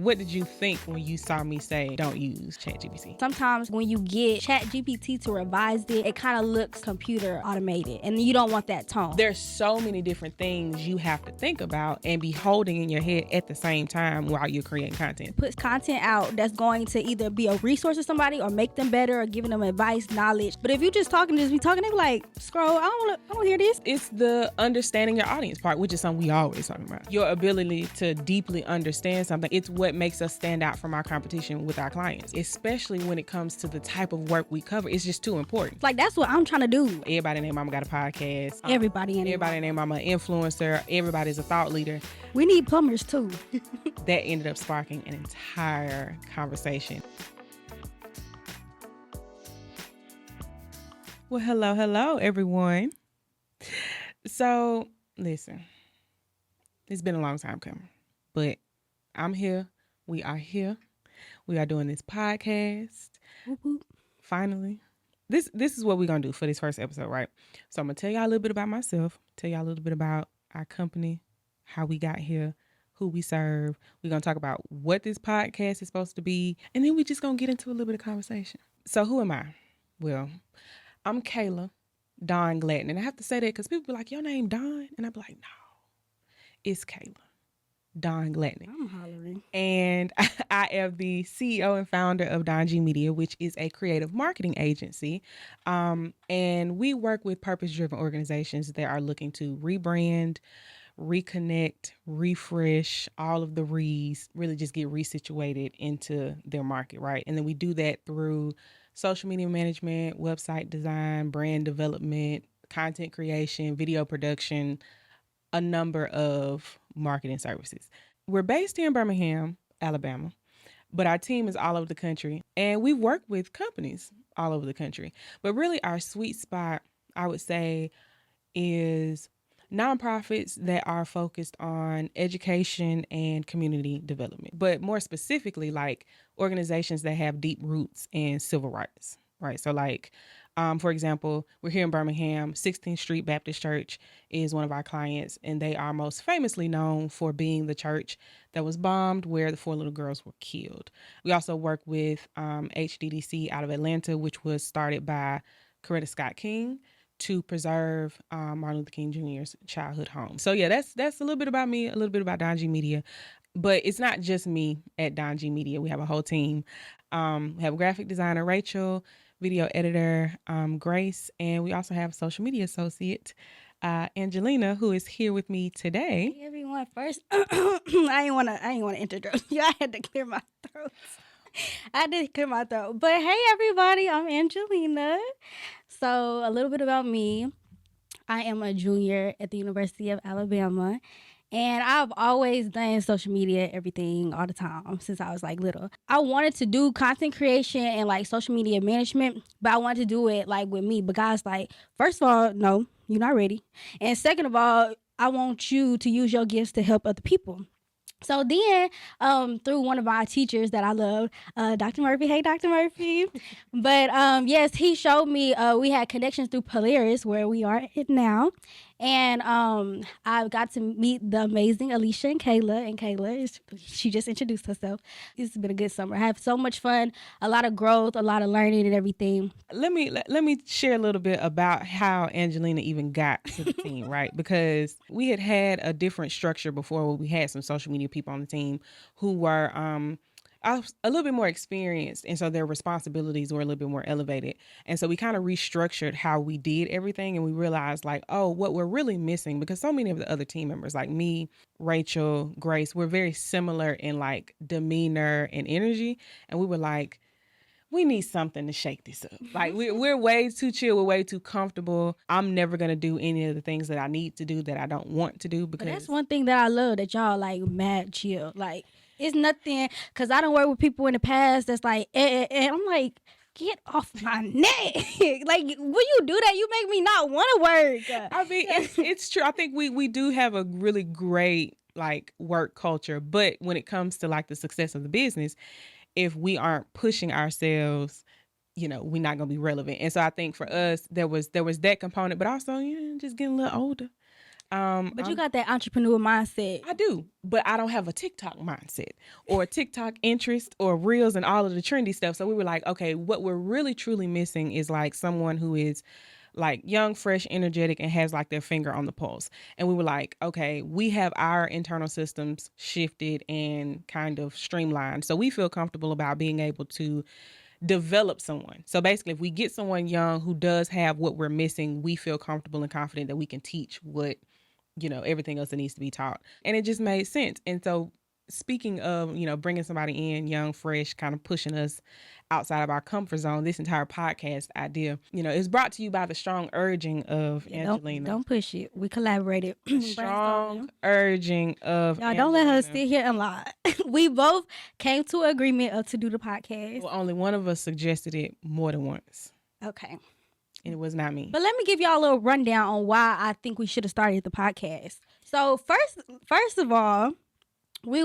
What did you think when you saw me say don't use ChatGPT? Sometimes when you get ChatGPT to revise it, it kind of looks computer automated, and you don't want that tone. There's so many different things you have to think about and be holding in your head at the same time while you're creating content. Put content out that's going to either be a resource to somebody or make them better or giving them advice, knowledge. But if you just be talking, they be like, scroll, I don't want to hear this. It's the understanding your audience part, which is something we always talking about. Your ability to deeply understand something. It's what makes us stand out from our competition with our clients, especially when it comes to the type of work we cover. It's just too important. Like, that's what I'm trying to do. Everybody and their mama got a podcast. Everybody and their mama an influencer. Everybody's a thought leader. We need plumbers too. That ended up sparking an entire conversation. Well, hello, everyone. So, listen, it's been a long time coming, but I'm here. We are here. We are doing this podcast. Whoop. Finally. This is what we're going to do for this first episode, right? So I'm going to tell y'all a little bit about myself, tell y'all a little bit about our company, how we got here, who we serve. We're going to talk about what this podcast is supposed to be, and then we just going to get into a little bit of conversation. So who am I? Well, I'm Kayla, DawnG. And I have to say that because people be like, your name Dawn? And I be like, no, it's Kayla, DawnG. I'm hollering. And I am the CEO and founder of DawnG Media, which is a creative marketing agency. And we work with purpose-driven organizations that are looking to rebrand, reconnect, refresh, all of the really just get resituated into their market, right? And then we do that through social media management, website design, brand development, content creation, video production, a number of marketing services. We're based here in Birmingham, Alabama, but our team is all over the country, and we work with companies all over the country. But really our sweet spot, I would say, is nonprofits that are focused on education and community development, but more specifically, like organizations that have deep roots in civil rights, right? So like, for example, we're here in Birmingham, 16th Street Baptist Church is one of our clients, and they are most famously known for being the church that was bombed where the 4 little girls were killed. We also work with HDDC out of Atlanta, which was started by Coretta Scott King to preserve Martin Luther King Jr.'s childhood home. So yeah, that's a little bit about me, a little bit about DawnG Media. But it's not just me at DawnG Media. We have a whole team. We have graphic designer Rachel, video editor Grace, and we also have social media associate Angelina, who is here with me today. Hey everyone, first I ain't wanna introduce you. I had to clear my throat. But hey everybody, I'm Angelina. So a little bit about me. I am a junior at the University of Alabama, and I've always done social media, everything, all the time since I was like little. I wanted to do content creation and like social media management, but I wanted to do it like with me because like, first of all, no, you're not ready. And second of all, I want you to use your gifts to help other people. So then, through one of my teachers that I love, Dr. Murphy. Hey, Dr. Murphy. But yes, he showed me we had connections through Polaris, where we are at now. And I got to meet the amazing Alicia and Kayla. And Kayla, she just introduced herself. It's been a good summer. I have so much fun, a lot of growth, a lot of learning and everything. Let me share a little bit about how Angelina even got to the team, right? Because we had a different structure before where we had some social media people on the team who were a little bit more experienced, and so their responsibilities were a little bit more elevated. And so we kind of restructured how we did everything, and we realized like, oh, what we're really missing, because so many of the other team members like me, Rachel, Grace, we're very similar in like demeanor and energy, and we were like, we need something to shake this up. Like we're way too chill. We're way too comfortable. I'm never going to do any of the things that I need to do that I don't want to do. Because but that's one thing that I love, that y'all like mad chill. Like it's nothing, because I don't work with people in the past that's like, and I'm like, get off my neck. Like, when you do that, you make me not want to work. I mean, it's true. I think we do have a really great like work culture, but when it comes to like the success of the business, if we aren't pushing ourselves, you know, we're not going to be relevant. And so I think for us, there was that component, but also, just getting a little older. But you got that entrepreneur mindset. I do, but I don't have a TikTok mindset or a TikTok interest or reels and all of the trendy stuff. So we were like, okay, what we're really truly missing is like someone who is like young, fresh, energetic, and has like their finger on the pulse. And we were like, okay, we have our internal systems shifted and kind of streamlined. So we feel comfortable about being able to develop someone. So basically, if we get someone young who does have what we're missing, we feel comfortable and confident that we can teach what, everything else that needs to be taught. And it just made sense. And so speaking of, bringing somebody in young, fresh, kind of pushing us outside of our comfort zone, this entire podcast idea, is brought to you by the strong urging of Angelina. Don't push it. We collaborated. Strong urging of y'all. Don't let her sit here and lie. We both came to an agreement to do the podcast. Well, only one of us suggested it more than once. Okay. And it was not me. But let me give y'all a little rundown on why I think we should have started the podcast. So first of all,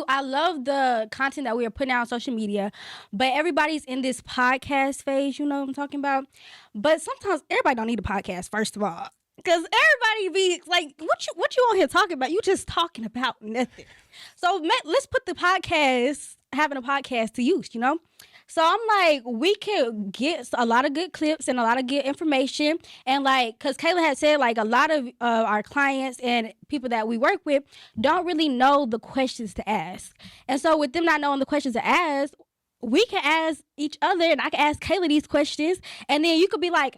I love the content that we are putting out on social media, but everybody's in this podcast phase, you know what I'm talking about? But sometimes everybody don't need a podcast, first of all. Because everybody be like, what you on here talking about? You just talking about nothing. So let's put having a podcast to use, So I'm like, we can get a lot of good clips and a lot of good information. And like, because Kayla had said, like, a lot of our clients and people that we work with don't really know the questions to ask. And so with them not knowing the questions to ask, we can ask each other, and I can ask Kayla these questions. And then you could be like,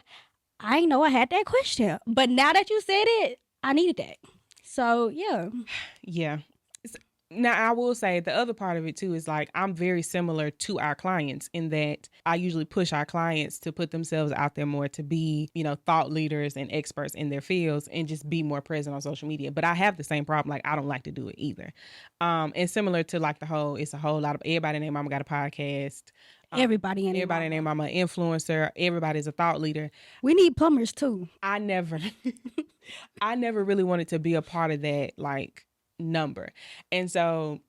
I know I had that question, but now that you said it, I needed that. So, yeah. Yeah. Now, I will say the other part of it, too, is like I'm very similar to our clients in that I usually push our clients to put themselves out there more, to be, thought leaders and experts in their fields and just be more present on social media. But I have the same problem. Like, I don't like to do it either. And similar to like it's a whole lot of everybody and their mama got a podcast. Everybody and their mama influencer. Everybody's a thought leader. We need plumbers, too. I never really wanted to be a part of that, like, number. And so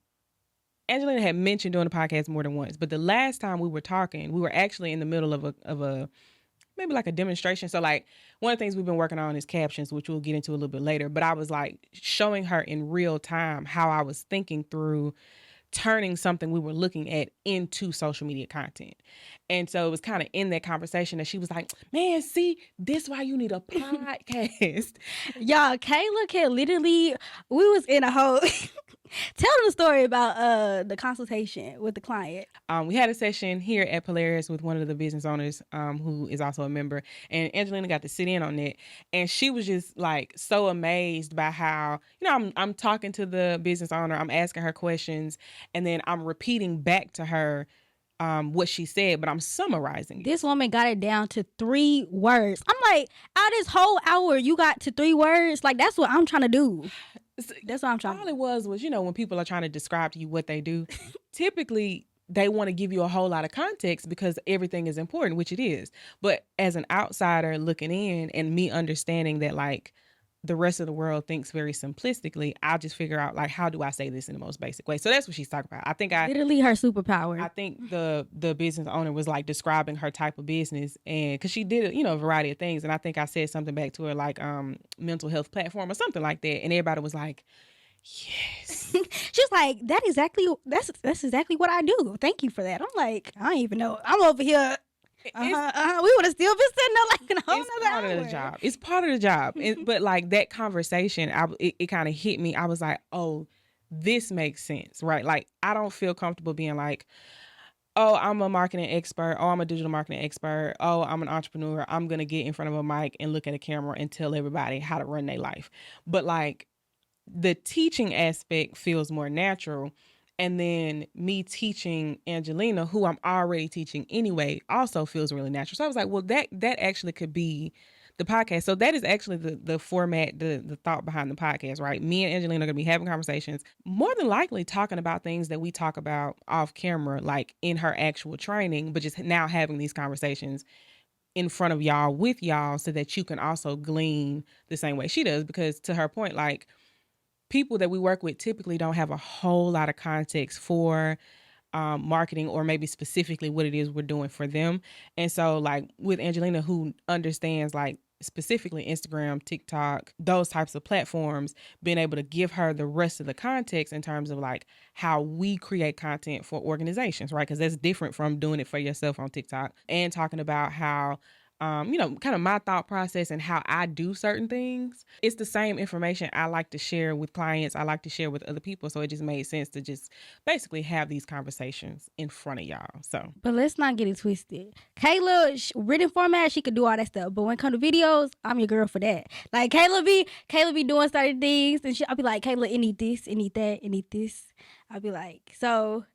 Angelina had mentioned doing the podcast more than once, but the last time we were talking, we were actually in the middle of a maybe like a demonstration. So like one of the things we've been working on is captions, which we'll get into a little bit later, but I was like showing her in real time how I was thinking through turning something we were looking at into social media content. And so it was kind of in that conversation that she was like, man, see, this why you need a podcast. Y'all, Kayla can literally, we was in a whole, tell them the story about the consultation with the client. We had a session here at Polaris with one of the business owners who is also a member, and Angelina got to sit in on it. And she was just like so amazed by how, I'm talking to the business owner, I'm asking her questions, and then I'm repeating back to her what she said, but I'm summarizing it. This woman got it down to 3 words. I'm like, out of this whole hour, you got to 3 words? Like, that's what I'm trying to do. That's what I'm trying to do. All it was, when people are trying to describe to you what they do, typically they want to give you a whole lot of context because everything is important, which it is. But as an outsider looking in and me understanding that, like, the rest of the world thinks very simplistically, I'll just figure out, like, how do I say this in the most basic way? So that's what she's talking about. I think literally her superpower. I think the business owner was like describing her type of business, and because she did, a variety of things. And I think I said something back to her like mental health platform or something like that. And everybody was like, yes. She's like, that's exactly what I do. Thank you for that. I'm like, I don't even know. I'm over here. We would have still been sitting there like a whole nother hour. It's part of the job. But like that conversation, it kind of hit me. I was like, oh, this makes sense, right? Like, I don't feel comfortable being like, oh, I'm a marketing expert. Oh, I'm a digital marketing expert. Oh, I'm an entrepreneur. I'm going to get in front of a mic and look at a camera and tell everybody how to run their life. But like the teaching aspect feels more natural. And then me teaching Angelina, who I'm already teaching anyway, also feels really natural. So I was like, well, that actually could be the podcast. So that is actually the format, the thought behind the podcast, right? Me and Angelina are going to be having conversations, more than likely talking about things that we talk about off camera, like in her actual training, but just now having these conversations in front of y'all with y'all so that you can also glean the same way she does. Because to her point, like, people that we work with typically don't have a whole lot of context for marketing, or maybe specifically what it is we're doing for them. And so like with Angelina, who understands like specifically Instagram, TikTok, those types of platforms, being able to give her the rest of the context in terms of like how we create content for organizations, right? Because that's different from doing it for yourself on TikTok, and talking about how kind of my thought process and how I do certain things. It's the same information I like to share with clients. I like to share with other people. So it just made sense to just basically have these conversations in front of y'all. So, But let's not get it twisted. Kayla, written format, she could do all that stuff. But when it comes to videos, I'm your girl for that. Like Kayla be doing certain things, and I'll be like, Kayla, I need this, I need that, I need this. I'll be like, so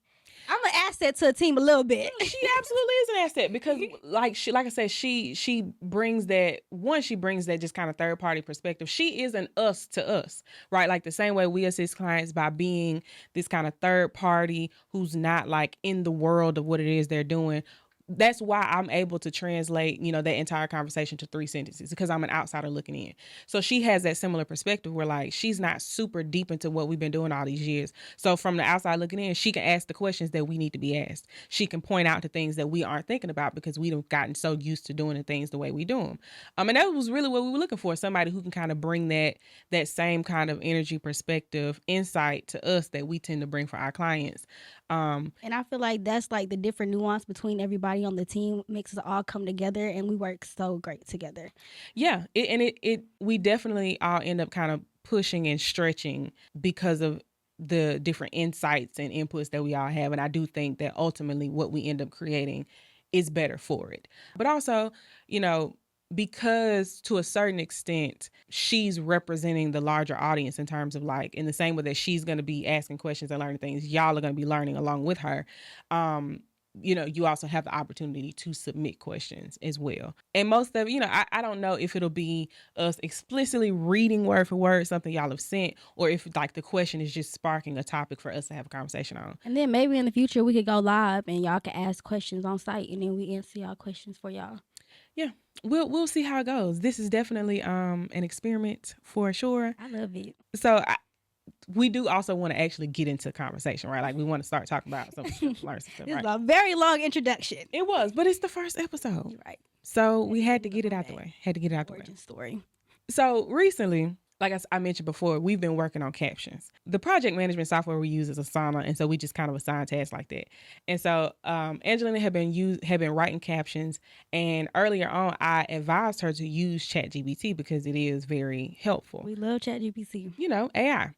I'm an asset to a team a little bit. She absolutely is an asset because, like I said, she brings that one. She brings that just kind of third party perspective. She is an us to us, right? Like the same way we assist clients by being this kind of third party who's not like in the world of what it is they're doing. That's why I'm able to translate, that entire conversation to 3 sentences, because I'm an outsider looking in. So she has that similar perspective where like she's not super deep into what we've been doing all these years. So from the outside looking in, she can ask the questions that we need to be asked. She can point out to things that we aren't thinking about because we've gotten so used to doing the things the way we do them. And that was really what we were looking for. Somebody who can kind of bring that same kind of energy, perspective, insight to us that we tend to bring for our clients. And I feel like that's like the different nuance between everybody on the team makes us all come together, and we work so great together. Yeah, we definitely all end up kind of pushing and stretching because of the different insights and inputs that we all have. And I do think that ultimately what we end up creating is better for it. But also, because to a certain extent, she's representing the larger audience in terms of like, in the same way that she's going to be asking questions and learning things, y'all are going to be learning along with her. You also have the opportunity to submit questions as well. And most of, I don't know if it'll be us explicitly reading word for word something y'all have sent, or if like the question is just sparking a topic for us to have a conversation on. And then maybe in the future we could go live and y'all can ask questions on site, and then we answer y'all questions for y'all. Yeah, we'll see how it goes. This is definitely an experiment for sure. I love it. So we do also want to actually get into conversation, right? Like we want to start talking about some stuff, learn some stuff, This right? is a very long introduction. It was, but it's the first episode. You're right. So we had to get it out the way. Origin story. So recently, like I mentioned before, we've been working on captions. The project management software we use is Asana, and so we just kind of assign tasks like that. And so Angelina had been writing captions, and earlier on, I advised her to use ChatGPT because it is very helpful. We love ChatGPT. AI.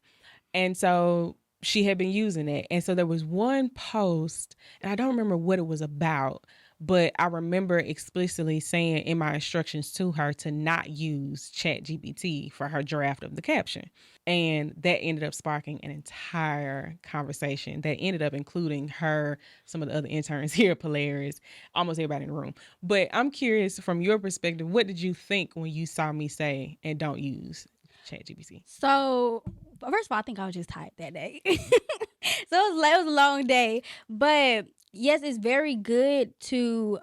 And so she had been using it. And so there was one post, and I don't remember what it was about, but I remember explicitly saying in my instructions to her to not use ChatGPT for her draft of the caption. And that ended up sparking an entire conversation that ended up including her, some of the other interns here at Polaris, almost everybody in the room. But I'm curious, from your perspective, what did you think when you saw me say, and don't use ChatGPT? So, first of all, I think I was just tired that day. So it was a long day. But yes, it's very good to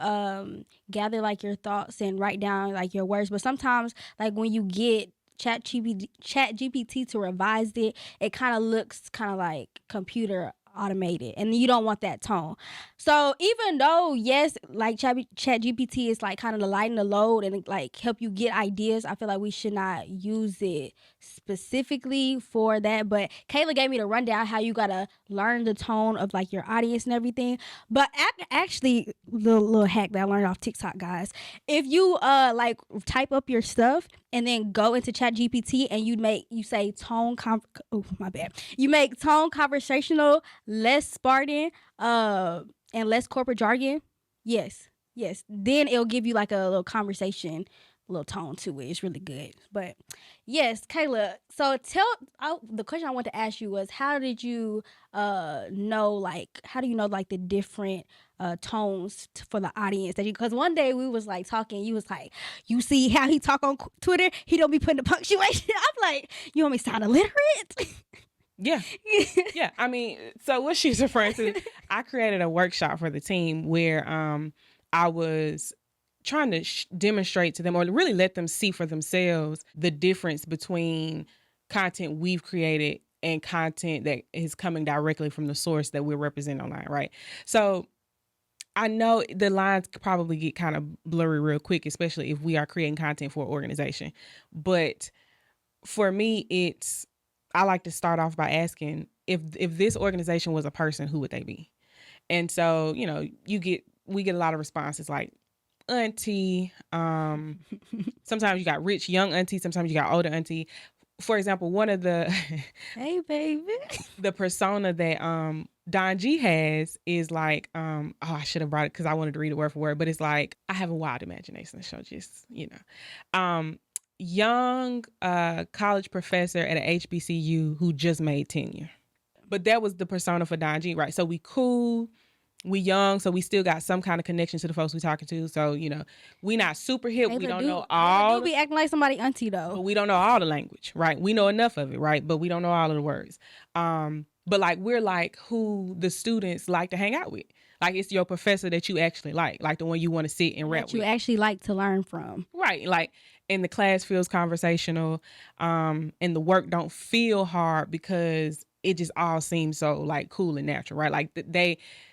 gather like your thoughts and write down like your words. But sometimes, like when you get ChatGPT to revise it, it kind of looks kind of like computer automated, and you don't want that tone. So even though yes, like ChatGPT is like kind of the lighten the load and like help you get ideas, I feel like we should not use it specifically for that. But Kayla gave me the rundown how you gotta learn the tone of like your audience and everything. But actually, little hack that I learned off TikTok, guys. If you like type up your stuff and then go into ChatGPT and you say tone you make tone conversational, less Spartan, and less corporate jargon. Yes. Then it'll give you like a little conversation, a little tone to it. It's really good. But yes, Kayla. So the question I want to ask you was, how did you know like the different tones for the audience that because one day we was like talking, you was like, you see how he talk on Twitter, he don't be putting the punctuation. I'm like, you want me to sound illiterate? Yeah. I mean, so what she's referring to, I created a workshop for the team where I was trying to demonstrate to them, or really let them see for themselves, the difference between content we've created and content that is coming directly from the source that we're representing online, right? So I know the lines could probably get kind of blurry real quick, especially if we are creating content for an organization. But for me, I like to start off by asking if this organization was a person, who would they be? And so, we get a lot of responses like auntie. Sometimes you got rich young auntie, sometimes you got older auntie. For example, one of the Hey, baby. the persona that DawnG has is like I should have brought it because I wanted to read it word for word, but it's like I have a wild imagination, so just young college professor at a HBCU who just made tenure. But that was the persona for DawnG, right? So we cool, we young, so we still got some kind of connection to the folks we talking to. So we not super hip. We don't know all. Do be acting like somebody auntie though. But we don't know all the language, right? We know enough of it, right? But we don't know all of the words. But like we're like who the students like to hang out with. Like it's your professor that you actually like the one you want to sit and rap with. That you actually like to learn from. Right. Like, and the class feels conversational, and the work don't feel hard because it just all seems so like cool and natural, right? Like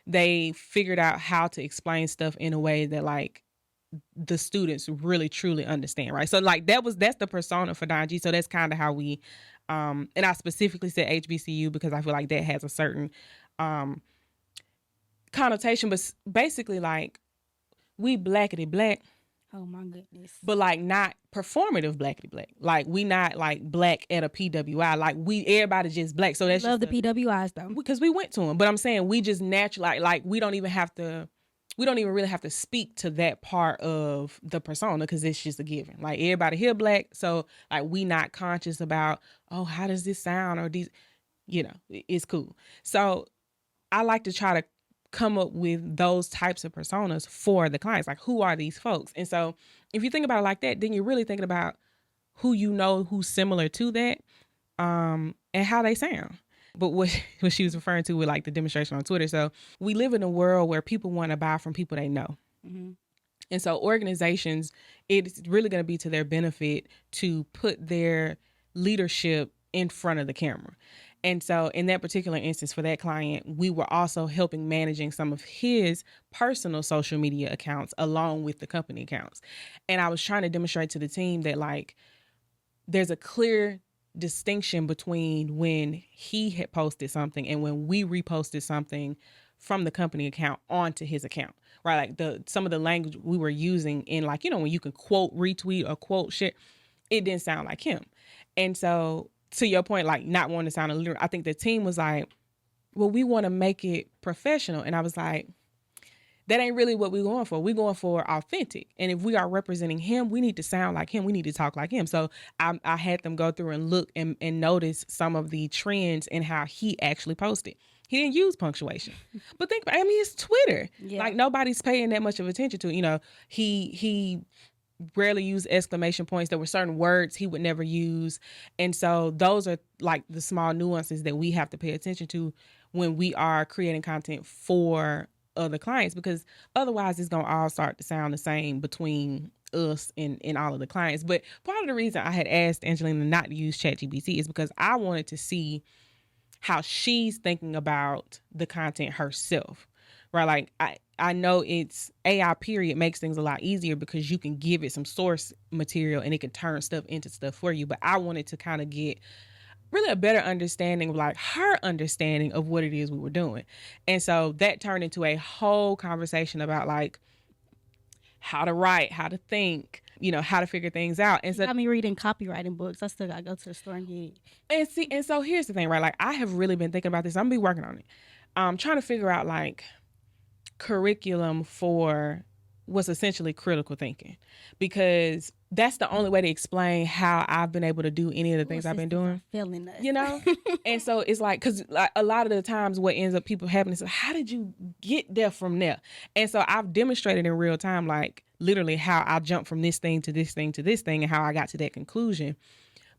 they figured out how to explain stuff in a way that like the students really truly understand, right? So like that's the persona for DawnG. So that's kind of how we and I specifically said HBCU because I feel like that has a certain connotation, but basically like we blackity black. Oh my goodness. But like not performative blackity black. Like we not like black at a PWI. Like everybody just black. So that's love just the PWIs though. Because we went to them. But I'm saying we just naturally like we don't even really have to speak to that part of the persona because it's just a given. Like everybody here black. So like we not conscious about, oh, how does this sound or these, it's cool. So I like to try to come up with those types of personas for the clients. Like, who are these folks? And so if you think about it like that, then you're really thinking about who who's similar to that, and how they sound. But what she was referring to with like the demonstration on Twitter. So we live in a world where people want to buy from people they know. Mm-hmm. And so organizations, it's really going to be to their benefit to put their leadership in front of the camera. And so in that particular instance for that client, we were also helping managing some of his personal social media accounts along with the company accounts. And I was trying to demonstrate to the team that like there's a clear distinction between when he had posted something and when we reposted something from the company account onto his account, right? Like some of the language we were using in like, when you can quote retweet or quote shit, it didn't sound like him. And so to your point, like not wanting to sound illiterate, I think the team was like, well, we want to make it professional. And I was like, that ain't really what we're going for. We're going for authentic. And if we are representing him, we need to sound like him. We need to talk like him. So I had them go through and look and notice some of the trends in how he actually posted. He didn't use punctuation. But think about it, it's Twitter. Yeah. Like nobody's paying that much of attention to it. He rarely use exclamation points. There were certain words he would never use. And so those are like the small nuances that we have to pay attention to when we are creating content for other clients, because otherwise it's going to all start to sound the same between us and all of the clients. But part of the reason I had asked Angelina not to use ChatGPT is because I wanted to see how she's thinking about the content herself. Right. Like I know it's AI period makes things a lot easier because you can give it some source material and it can turn stuff into stuff for you. But I wanted to kind of get really a better understanding of like her understanding of what it is we were doing. And so that turned into a whole conversation about like how to write, how to think, how to figure things out. And so got me reading copywriting books. I still got to go to the store and get it. And so here's the thing, right? Like I have really been thinking about this. I'm going to be working on it. Trying to figure out like curriculum for what's essentially critical thinking, because that's the only way to explain how I've been able to do any of the things I've been doing. Feeling that, And so it's like, because like a lot of the times what ends up people having is, how did you get there from there? And so I've demonstrated in real time, like literally how I jumped from this thing to this thing to this thing and how I got to that conclusion.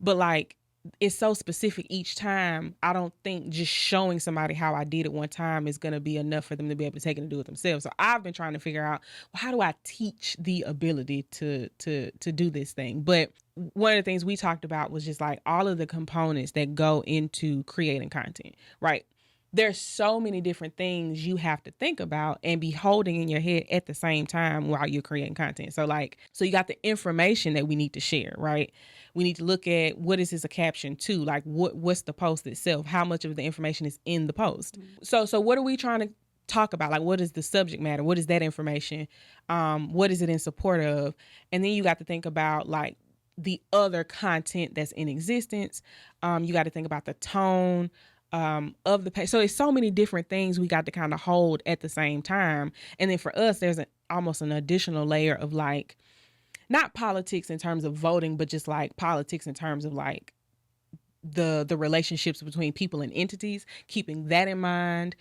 But like, it's so specific each time. I don't think just showing somebody how I did it one time is going to be enough for them to be able to take it and do it themselves. So I've been trying to figure out, well, how do I teach the ability to do this thing? But one of the things we talked about was just like all of the components that go into creating content, right? there's so many different things you have to think about and be holding in your head at the same time while you're creating content. So you got the information that we need to share, right? We need to look at what is this a caption to, like what's the post itself, how much of the information is in the post. So what are we trying to talk about? Like, what is the subject matter? What is that information? What is it in support of? And then you got to think about like the other content that's in existence. You got to think about the tone of the page. So it's so many different things we got to kind of hold at the same time. And then for us, there's almost an additional layer of like, not politics in terms of voting, but just like politics in terms of like the relationships between people and entities, keeping that in mind,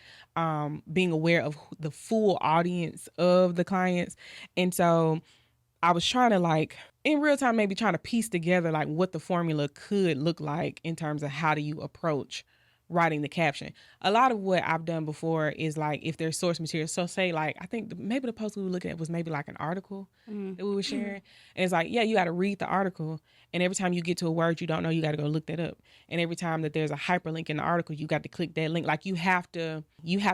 being aware of the full audience of the clients. And so I was trying to like in real time, maybe trying to piece together like what the formula could look like in terms of how do you approach writing the caption. A lot of what I've done before is like if there's source material. So say like I think maybe the post we were looking at was maybe like an article that we were sharing. And it's like, yeah, you got to read the article. And every time you get to a word you don't know, you got to go look that up. And every time that there's a hyperlink in the article, you got to click that link. Like you have to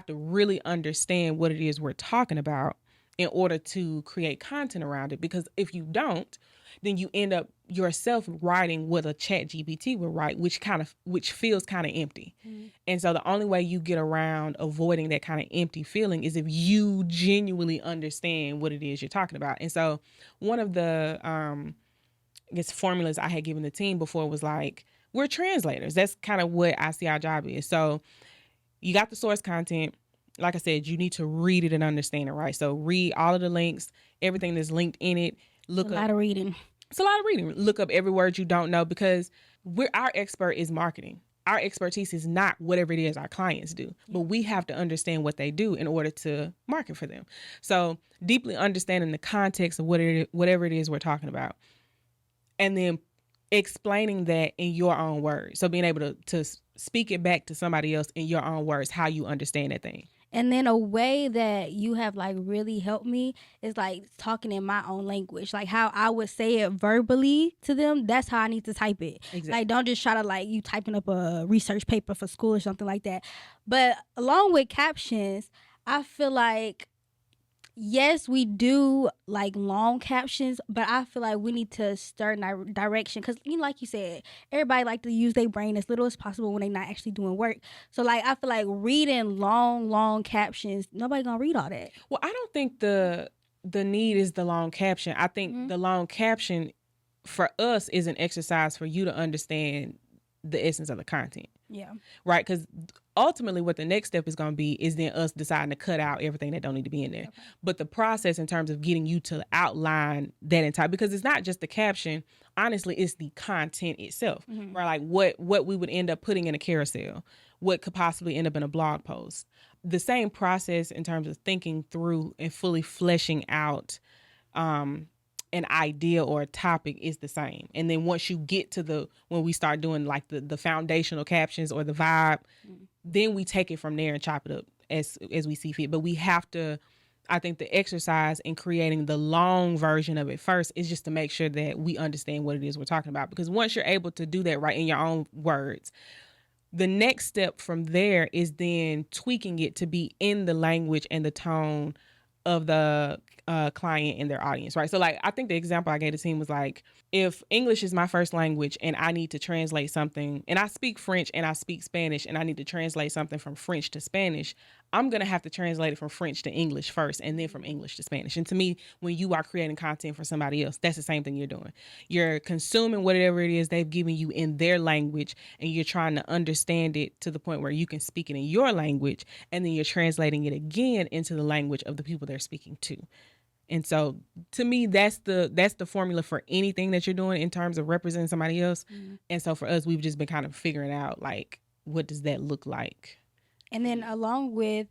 really understand what it is we're talking about in order to create content around it. Because if you don't, then you end up yourself writing what a chat GPT would write, which feels kind of empty. And so the only way you get around avoiding that kind of empty feeling is if you genuinely understand what it is you're talking about. And so one of the I guess formulas I had given the team before was like, we're translators. That's kind of what I see our job is. So you got the source content. Like I said, you need to read it and understand it, right? So read all of the links, everything that's linked in it. Look, a lot of reading. It's a lot of reading. Look up every word you don't know because our expert is marketing. Our expertise is not whatever it is our clients do, but we have to understand what they do in order to market for them. So deeply understanding the context of whatever it is we're talking about, and then explaining that in your own words. So being able to speak it back to somebody else in your own words, how you understand that thing. And then a way that you have like really helped me is like talking in my own language, like how I would say it verbally to them. That's how I need to type it. Exactly. Like don't just try to like you typing up a research paper for school or something like that. But along with captions, I feel like yes, we do like long captions, but I feel like we need to stir direction because, you know, like you said, everybody like to use their brain as little as possible when they're not actually doing work. So like I feel like reading long captions, nobody gonna read all that. Well, I don't think the need is the long caption. I think the long caption for us is an exercise for you to understand the essence of the content. Yeah. Right? Because ultimately what the next step is going to be is then us deciding to cut out everything that don't need to be in there. Okay. But the process in terms of getting you to outline that entire, because it's not just the caption, honestly, it's the content itself, right? Like what we would end up putting in a carousel, what could possibly end up in a blog post. The same process in terms of thinking through and fully fleshing out an idea or a topic is the same. And then once you get to when we start doing like the foundational captions or the vibe, then we take it from there and chop it up as we see fit. But we have to, I think the exercise in creating the long version of it first is just to make sure that we understand what it is we're talking about. Because once you're able to do that right in your own words, the next step from there is then tweaking it to be in the language and the tone of the client and their audience, right? So like, I think the example I gave the team was like, if English is my first language and I need to translate something, and I speak French and I speak Spanish and I need to translate something from French to Spanish, I'm going to have to translate it from French to English first and then from English to Spanish. And to me, when you are creating content for somebody else, that's the same thing you're doing. You're consuming whatever it is they've given you in their language and you're trying to understand it to the point where you can speak it in your language, and then you're translating it again into the language of the people they're speaking to. And so to me, that's the formula for anything that you're doing in terms of representing somebody else. And so for us, we've just been kind of figuring out like, what does that look like? And then along with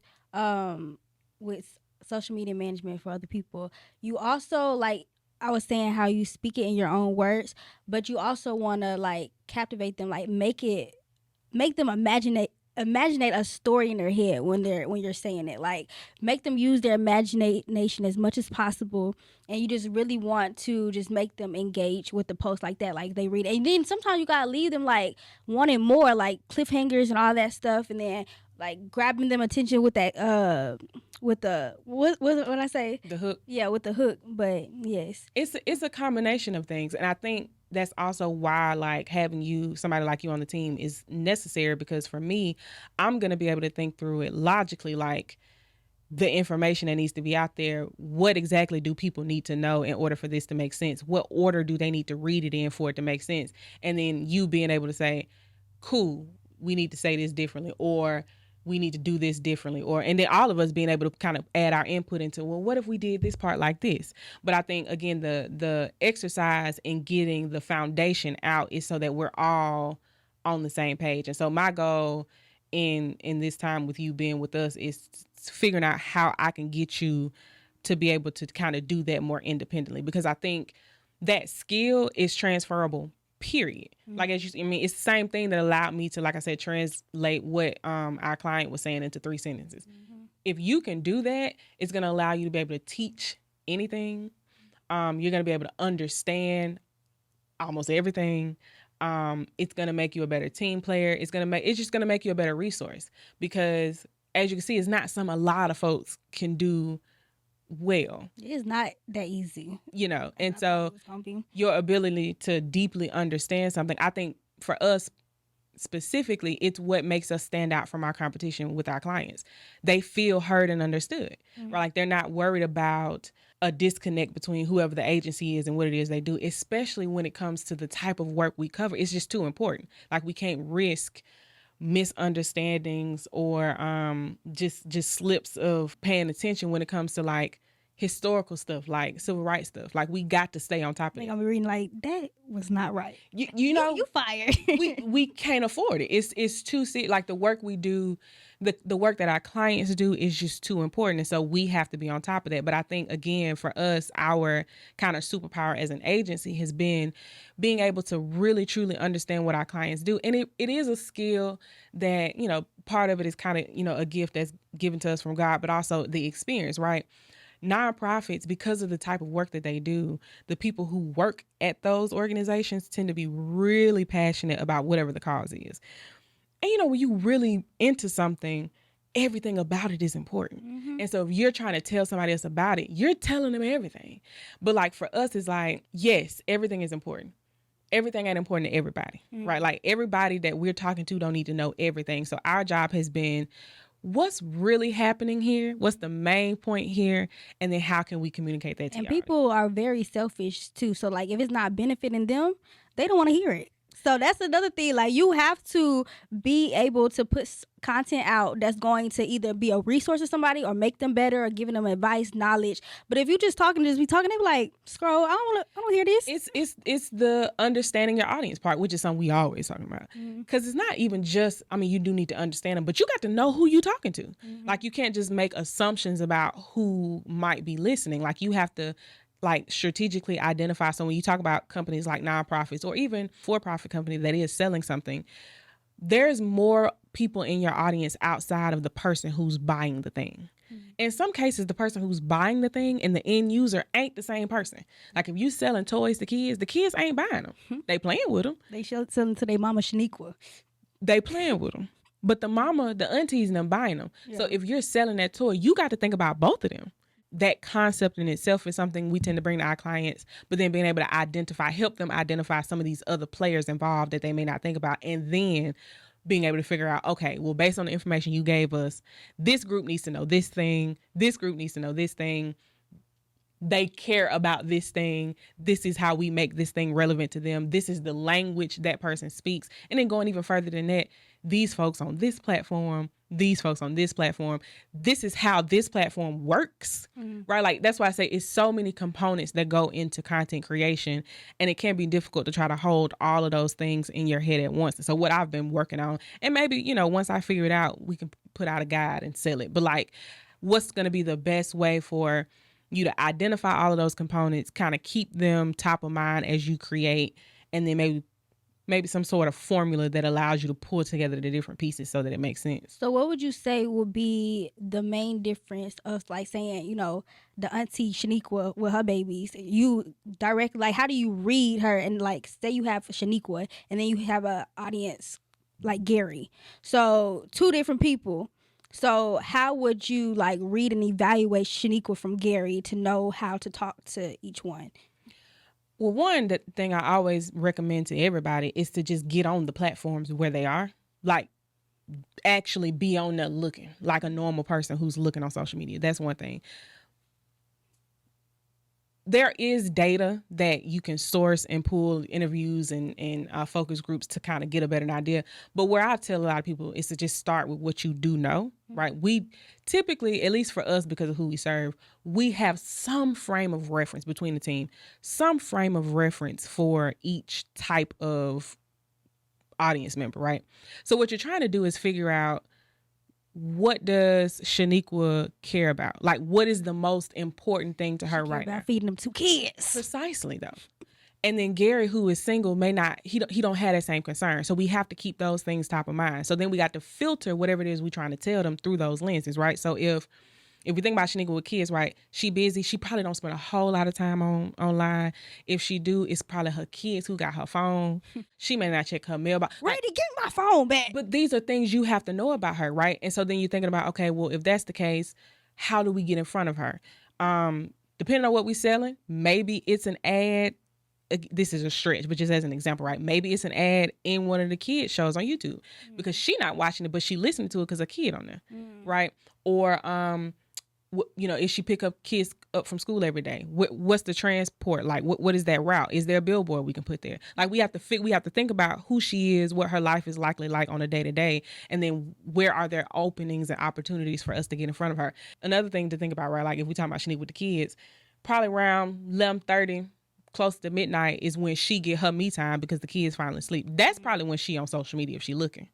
social media management for other people, you also, like I was saying, how you speak it in your own words, but you also want to like captivate them, like make them imagine imaginate a story in their head when you're saying it. Like, make them use their imagination as much as possible, and you just really want to just make them engage with the post like that, like they read it. And then sometimes you gotta leave them like wanting more, like cliffhangers and all that stuff, and then like grabbing them attention with that with the what I say, The hook. yeah, with the hook. But yes, It's a combination of things, and I think that's also why like having somebody like you on the team is necessary, because for me, I'm gonna be able to think through it logically, like the information that needs to be out there. What exactly do people need to know in order for this to make sense? What order do they need to read it in for it to make sense? And then you being able to say, cool, we need to say this differently, or we need to do this differently, and then all of us being able to kind of add our input into, well, what if we did this part like this? But I think, again, the exercise in getting the foundation out is so that we're all on the same page. And so my goal in this time with you being with us is figuring out how I can get you to be able to kind of do that more independently, because I think that skill is transferable, period. Like, as you, I mean, it's the same thing that allowed me to, like I said, translate what our client was saying into 3 sentences. If you can do that, it's going to allow you to be able to teach anything. You're going to be able to understand almost everything. It's going to make you a better team player. It's just going to make you a better resource, because as you can see, it's not something a lot of folks can do well. it's not that easy, And so your ability to deeply understand something, I think for us specifically, it's what makes us stand out from our competition with our clients. They feel heard and understood, right? Like, they're not worried about a disconnect between whoever the agency is and what it is they do, especially when it comes to the type of work we cover. It's just too important. Like, we can't risk misunderstandings or just slips of paying attention when it comes to like historical stuff, like civil rights stuff. Like, we got to stay on top of it. I'm reading like, that was not right. You know, you fired. we can't afford it. It's too like the work we do, the work that our clients do is just too important, and so we have to be on top of that. But I think, again, for us, our kind of superpower as an agency has been being able to really truly understand what our clients do, and it is a skill that, part of it is kind of, a gift that's given to us from God, but also the experience, right? Nonprofits, because of the type of work that they do, the people who work at those organizations tend to be really passionate about whatever the cause is. And when you really into something, everything about it is important. And so if you're trying to tell somebody else about it, you're telling them everything. But like, for us, it's like, yes, everything is important. Everything ain't important to everybody, right? Like, everybody that we're talking to don't need to know everything. So our job has been, what's really happening here? What's the main point here? And then how can we communicate that to And y'all? people are very selfish too. So like, if it's not benefiting them, they don't want to hear it. So that's another thing. Like, you have to be able to put content out that's going to either be a resource to somebody or make them better or giving them advice, knowledge. But if you just be talking, they be like, scroll, I don't hear this. It's the understanding your audience part, which is something we always talking about. Because it's not even just, you do need to understand them, but you got to know who you talking to. Like, you can't just make assumptions about who might be listening. Like, you have to like strategically identify. So when you talk about companies like nonprofits or even for-profit company that is selling something, there's more people in your audience outside of the person who's buying the thing. In some cases, the person who's buying the thing and the end user ain't the same person. Like, if you selling toys to kids, the kids ain't buying them. They playing with them. They sell them to their mama Shaniqua. They playing with them. But the mama, the aunties, and them buying them. Yeah. So if you're selling that toy, you got to think about both of them. That concept in itself is something we tend to bring to our clients, but then being able to help them identify some of these other players involved that they may not think about, and then being able to figure out, okay, well, based on the information you gave us, this group needs to know this thing, this group needs to know this thing, they care about this thing, this is how we make this thing relevant to them, this is the language that person speaks. And then going even further than that, these folks on this platform, these folks on this platform, this is how this platform works, right? Like, that's why I say it's so many components that go into content creation, and it can be difficult to try to hold all of those things in your head at once. And so what I've been working on, and maybe, once I figure it out, we can put out a guide and sell it. But like, what's going to be the best way for you to identify all of those components, kind of keep them top of mind as you create, and then maybe maybe some sort of formula that allows you to pull together the different pieces so that it makes sense. So what would you say would be the main difference of like saying, the auntie Shaniqua with her babies? You direct, like, how do you read her? And like, say you have Shaniqua and then you have a audience like Gary. So 2 different people. So how would you like read and evaluate Shaniqua from Gary to know how to talk to each one? Well, one, the thing I always recommend to everybody is to just get on the platforms where they are. Like, actually be on there looking like a normal person who's looking on social media. That's one thing. There is data that you can source and pull interviews and focus groups to kind of get a better idea. But where I tell a lot of people is to just start with what you do know, right? We typically, at least for us, because of who we serve, we have some frame of reference between the team, some frame of reference for each type of audience member, right? So what you're trying to do is figure out, what does Shaniqua care about? Like, what is the most important thing to her right now? Feeding them 2 kids. Precisely, though. And then Gary, who is single, may not, he don't have that same concern. So we have to keep those things top of mind. So then we got to filter whatever it is we're trying to tell them through those lenses, right? So if we think about Shaniqua with kids, right, she busy. She probably don't spend a whole lot of time online. If she do, it's probably her kids who got her phone. She may not check her mailbox. Ready, give me my phone back. But these are things you have to know about her, right? And so then you're thinking about, okay, well, if that's the case, how do we get in front of her? Depending on what we're selling, maybe it's an ad. This is a stretch, but just as an example, right? Maybe it's an ad in one of the kids shows on YouTube because she not watching it, but she listening to it because a kid on there, right? Or if she pick up kids up from school every day, what's the transport like? What is that route? Is there a billboard we can put there? Like, we have to think about who she is, what her life is likely like on a day to day, and then where are there openings and opportunities for us to get in front of her. Another thing to think about, right? Like, if we talk about Shanique with the kids, probably around 11:30. Close to midnight is when she get her me time because the kids finally sleep. That's probably when she on social media if she looking.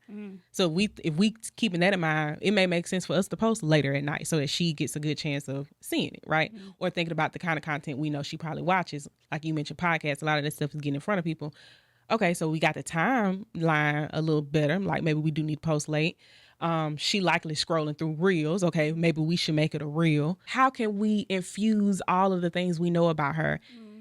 So if we keeping that in mind, it may make sense for us to post later at night so that she gets a good chance of seeing it, right? Or thinking about the kind of content we know she probably watches. Like you mentioned, podcasts, a lot of that stuff is getting in front of people. Okay, so we got the timeline a little better. Like, maybe we do need to post late. She likely scrolling through reels. Okay, maybe we should make it a reel. How can we infuse all of the things we know about her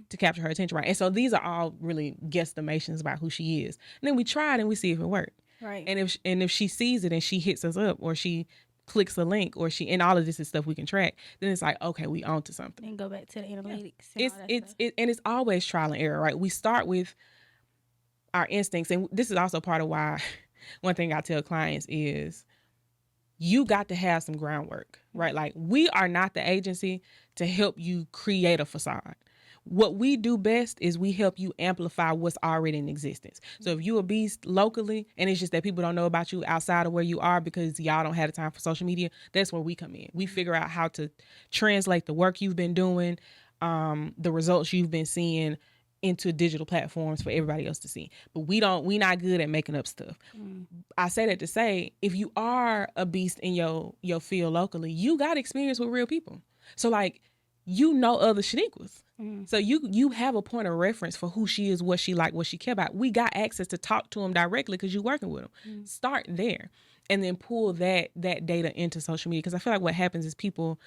to capture her attention, right? And so these are all really guesstimations about who she is. And then we try it and we see if it worked. Right. And if she sees it and she hits us up, or she clicks a link, or and all of this is stuff we can track, then it's like, okay, we on to something. And go back to the analytics. And it's always trial and error, right? We start with our instincts, and this is also part of why one thing I tell clients is, you got to have some groundwork, right? Like, we are not the agency to help you create a facade. What we do best is we help you amplify what's already in existence. So if you a beast locally and it's just that people don't know about you outside of where you are because y'all don't have the time for social media, that's where we come in. We figure out how to translate the work you've been doing, the results you've been seeing, into digital platforms for everybody else to see. But we not good at making up stuff. I say that to say, if you are a beast in your field locally, you got experience with real people. So like, other Shaniquas. So you have a point of reference for who she is, what she like, what she care about. We got access to talk to them directly because you're working with them. Start there and then pull that data into social media. Because I feel like what happens is people,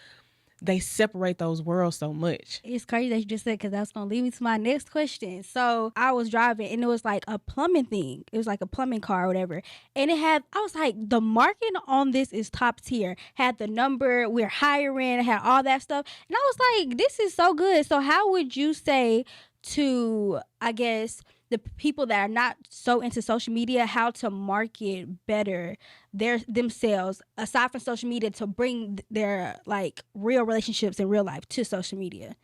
they separate those worlds so much. It's crazy that you just said, because that's going to lead me to my next question. So I was driving and it was like a plumbing thing. It was like a plumbing car or whatever. And I was like, the marketing on this is top tier. Had the number, we're hiring, had all that stuff. And I was like, this is so good. So how would you say to, I guess, the people that are not so into social media, how to market better themselves aside from social media to bring their like real relationships in real life to social media?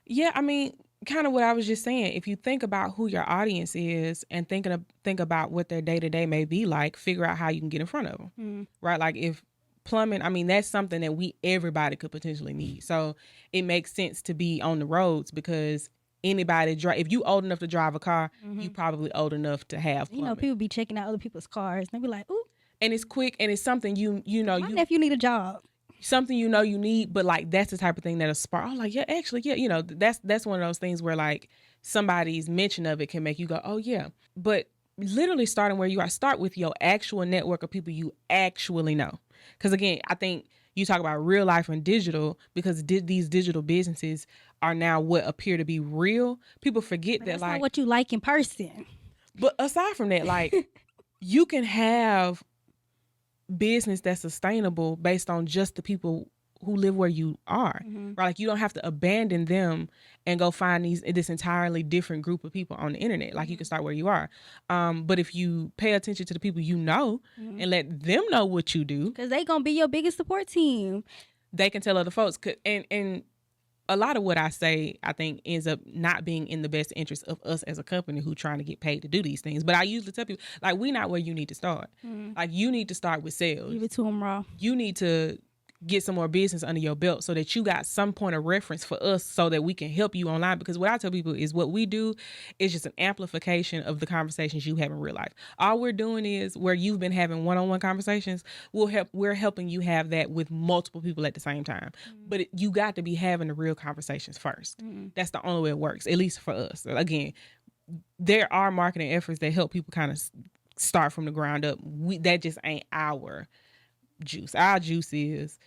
Yeah, I mean, kind of what I was just saying. If you think about who your audience is and think about what their day-to-day may be like, figure out how you can get in front of them, right? Like, if plumbing, I mean, that's something that everybody could potentially need. So it makes sense to be on the roads because anybody if you old enough to drive a car, you probably old enough to have plumbing. People be checking out other people's cars and they be like, ooh. And it's quick and it's something you know. My nephew need a job. Something you need, but like that's the type of thing that'll spark. Oh, like, yeah, actually, yeah, that's one of those things where like somebody's mention of it can make you go, oh yeah. But literally starting where you are. Start with your actual network of people you actually know. Because again, I think you talk about real life and digital, because these digital businesses are now what appear to be real. People forget But that, that's like, not what you like in person. but aside from that, like, you can have business that's sustainable based on just the people who live where you are, right? Like, you don't have to abandon them and go find this entirely different group of people on the internet. Like, you can start where you are. But if you pay attention to the people you know and let them know what you do, because they gonna be your biggest support team. they can tell other folks. And a lot of what I say, I think, ends up not being in the best interest of us as a company who trying to get paid to do these things. But I usually tell people, like, we're not where you need to start. Like, you need to start with sales. Give it to them raw. You need to get some more business under your belt so that you got some point of reference for us so that we can help you online. Because what I tell people is what we do is just an amplification of the conversations you have in real life. All we're doing is where you've been having one-on-one conversations, we're helping you have that with multiple people at the same time. But you got to be having the real conversations first. That's the only way it works, at least for us. Again, there are marketing efforts that help people kind of start from the ground up. That just ain't our juice. Our juice is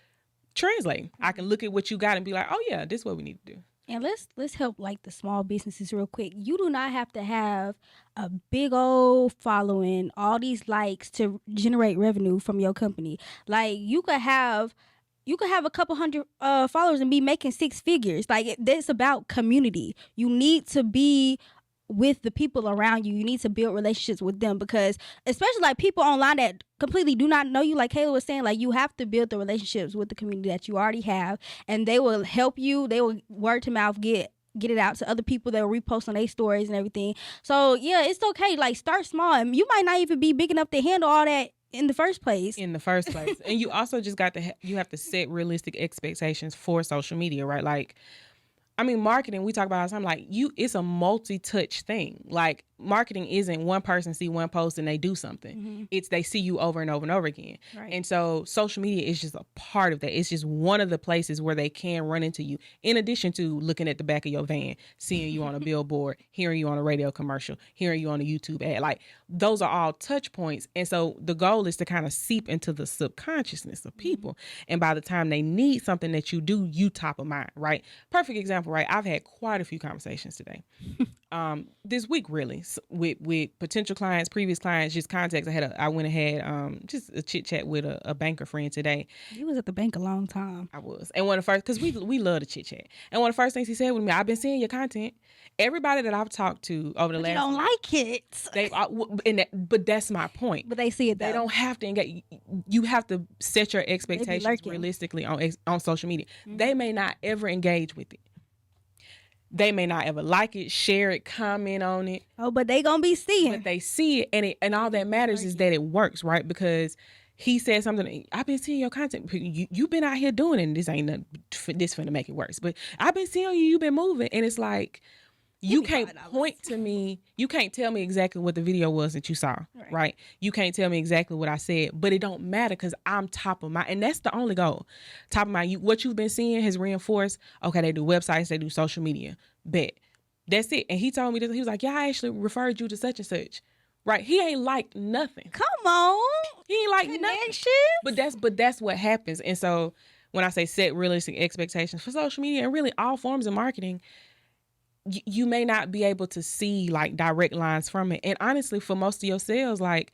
translate. I can look at what you got and be like, oh yeah, this is what we need to do. And let's help like the small businesses real quick. You do not have to have a big old following, all these likes to generate revenue from your company. Like you could have a couple hundred followers and be making six figures. Like that's about community. You need to be with the people around you. You need to build relationships with them, because especially like people online that completely do not know you, like Kayla was saying, like you have to build the relationships with the community that you already have, and they will help you. They will word to mouth get it out to other people that will repost on their stories and everything. So yeah, it's okay. Like start small, and you might not even be big enough to handle all that in the first place. And you also just you have to set realistic expectations for social media, right? Like, I mean, marketing, we talk about all the time, like it's a multi-touch thing. Like marketing isn't one person see one post and they do something. It's they see you over and over and over again. Right. And so social media is just a part of that. It's just one of the places where they can run into you, in addition to looking at the back of your van, seeing you on a billboard, hearing you on a radio commercial, hearing you on a YouTube ad. Like those are all touch points. And so the goal is to kind of seep into the subconsciousness of people. And by the time they need something that you do, you top of mind, right? Perfect example, right? I've had quite a few conversations today. This week, really, with potential clients, previous clients, just contacts. I went and had just a chit chat with a banker friend today. You was at the bank a long time. I was, and one of the first, because we love to chit chat, and one of the first things he said with me, I've been seeing your content. Everybody that I've talked to over the last, you don't like it. But that's my point. But they see it though. They don't have to engage. You have to set your expectations realistically on social media. They may not ever engage with it. They may not ever like it, share it, comment on it. Oh, but they gonna be seeing. But they see it, and all that matters is that it works, right? Because he said something. I've been seeing your content. You've been out here doing it. And this ain't nothing. This finna make it worse. But I've been seeing you. You've been moving, and it's like you can't point to me. You can't tell me exactly what the video was that you saw, right? You can't tell me exactly what I said, but it don't matter because I'm top of mind, and that's the only goal. Top of mind. What you've been seeing has reinforced. Okay, they do websites, they do social media. Bet. That's it. And he told me this. He was like, "Yeah, I actually referred you to such and such." Right? He ain't liked nothing. Come on. He ain't like nothing. But that's what happens. And so when I say set realistic expectations for social media and really all forms of marketing, you may not be able to see like direct lines from it. And honestly, for most of your sales, like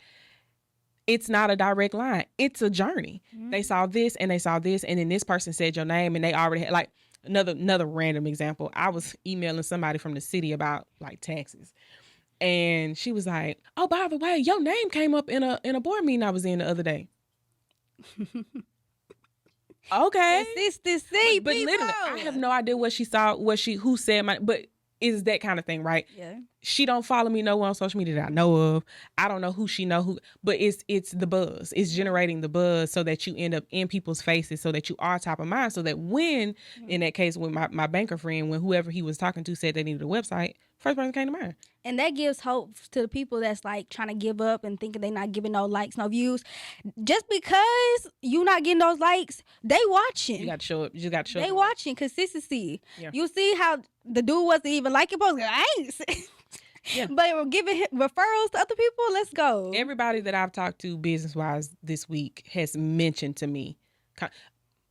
it's not a direct line. It's a journey. They saw this and they saw this, and then this person said your name, and they already had like another random example. I was emailing somebody from the city about like taxes. And she was like, "Oh, by the way, your name came up in a board meeting I was in the other day." Okay. It's to see, but literally, I have no idea what she saw, who said my, but is that kind of thing, right? Yeah. She don't follow me nowhere on social media that I know of. I don't know who she know, but it's the buzz. It's generating the buzz so that you end up in people's faces, so that you are top of mind, so that when, in that case, with my banker friend, when whoever he was talking to said they needed a website, first person came to mind. And that gives hope to the people that's like trying to give up and thinking they're not giving no likes, no views. Just because you not getting those likes, they watching. You got to show up. You just got to show up. They watching consistency. Yeah. You see how the dude wasn't even liking posts. I ain't. Yeah. But we're giving referrals to other people. Let's go. Everybody that I've talked to business wise this week has mentioned to me,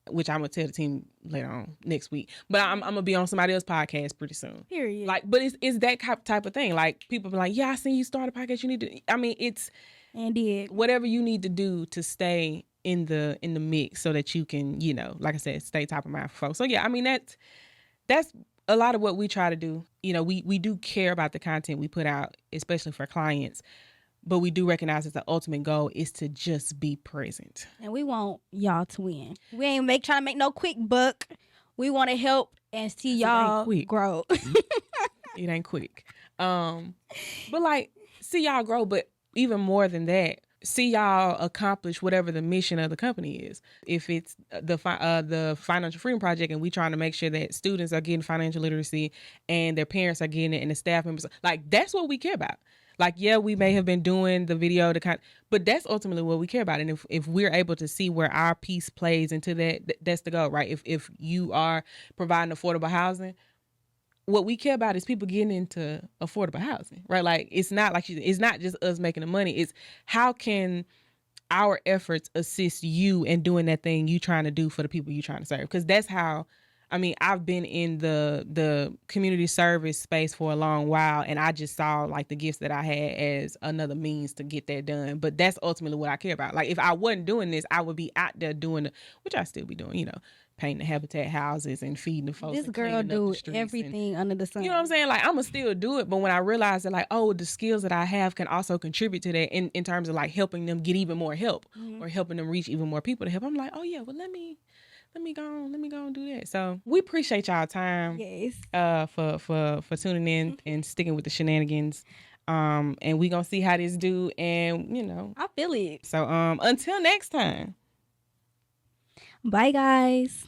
which I'm gonna tell the team later on next week. But I'm gonna be on somebody else's podcast pretty soon. Period. Like, but it's that type of thing. Like, people be like, yeah, I seen you start a podcast. You need to. I mean, it's Indeed. whatever you need to do to stay in the mix so that you can, like I said, stay top of mind for folks. So yeah, I mean that's a lot of what we try to do. We do care about the content we put out, especially for clients. But we do recognize that the ultimate goal is to just be present. And we want y'all to win. We ain't trying to make no quick buck. We want to help and see y'all grow. It ain't quick. But like, see y'all grow. But even more than that, see y'all accomplish whatever the mission of the company is. If it's the Financial Freedom Project and we trying to make sure that students are getting financial literacy and their parents are getting it and the staff members, like, that's what we care about. Like, yeah, we may have been doing the video, but that's ultimately what we care about. And if we're able to see where our piece plays into that, that's the goal, right? If you are providing affordable housing, what we care about is people getting into affordable housing, right? Like, it's not just us making the money. It's how can our efforts assist you in doing that thing you trying to do for the people you trying to serve? Because that's how. I mean, I've been in the community service space for a long while, and I just saw like the gifts that I had as another means to get that done. But that's ultimately what I care about. Like, if I wasn't doing this, I would be out there doing which I still be doing, painting the Habitat houses and feeding the folks. This girl do everything under the sun. You know what I'm saying? Like, I'm going to still do it. But when I realize that, like, oh, the skills that I have can also contribute to that in terms of like helping them get even more help or helping them reach even more people to help. I'm like, oh yeah, well, let me go and do that. So we appreciate y'all time. Yes. For tuning in and sticking with the shenanigans. And we gonna see how this do, and I feel it. So until next time. Bye guys.